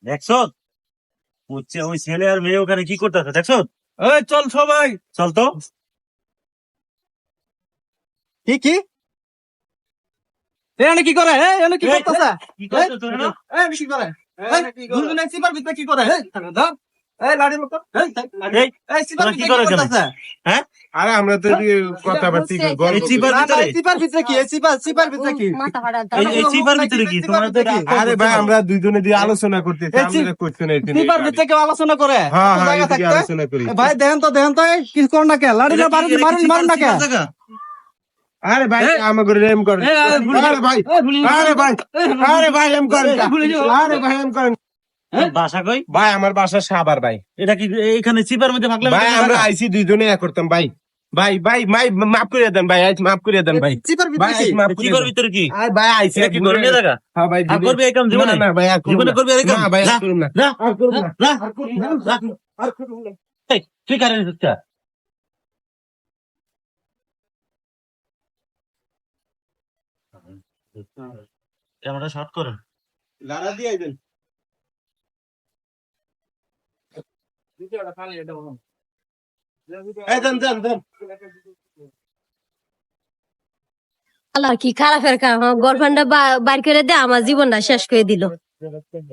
দেখছো হচ্ছে ওই ছেলে আর মেয়ে ওখানে কি করতেছে দেখছো? এই চল সবাই। চল তো। কি কি এখানে কি করে? এখানে কি এই, করতেছে? কি করছো তোরা না? কি করে? দুজনে সিপার ভিতরে কি করে? ধর এই লাড়ি লোক এই সিপার তোরা কি ভিতরে করে কি এখানে? করতেছে? হ্যাঁ, আরে আমরা তো কথাবার্তি এই গল্প চিপার না, না, ভিতরে এই সিপার ভিতরে কি? এই সিপার ভিতরে কি? এই চিপার ভিতরে কি তোমরা তো রাগ আরে ভাই আমরা দুইজনে দিয়ে আলোচনা করতেছি এই আমরা কোশ্চেন এই সিপার ভিতরে কেউ আলোচনা করে? হ্যাঁ একটু হ্যাঁ জায়গা এদিকে থাকতে? আলোচনা করি। ভাই দেখেন তো এই কি কর না কে? লাড়ি না মারুন না কে? আরে ভাই আমাকে এম করেন। আরে ভাই আরে ভাই আরে ভাই এম করেন। আরে ভাই এম করেন। বাসা কই? ভাই আমার বাসা সাভার ভাই। এটা কি এইখানে চিপার মধ্যে ভাগলাম? ভাই আমরা আইসি দুইজনে এক করতাম ভাই। ভাই ভাই ভাই মাফ করে দেন ভাই, আজ মাফ করে দেন ভাই। সিপার ভাই ভিতরে কি? আজ মাফ করে চিপার দেন। ভিতরে কি? আরে ভাই আইসি এটা কি করে নিয়ে দেখা? হ্যাঁ ভাই আর করবি এই কাম জীবনে? না ভাই আর করব জীবনে না। করবি এই কাম? না ভাই যা, আর করব না। যা, আর করব না। যা, আর করব না। যা। আর করব না। এই, তুই কারেন্ট দিচ্ছা? ক্যামেরা শর্ট করো। লারা দিয়ে আইবেন। এই দেন দেন দেন। আল্লাহ কি খারাপের কাম, গার্লফ্রেন্ডটা বাইর করে দে আমার জীবনটা শেষ করে দিল।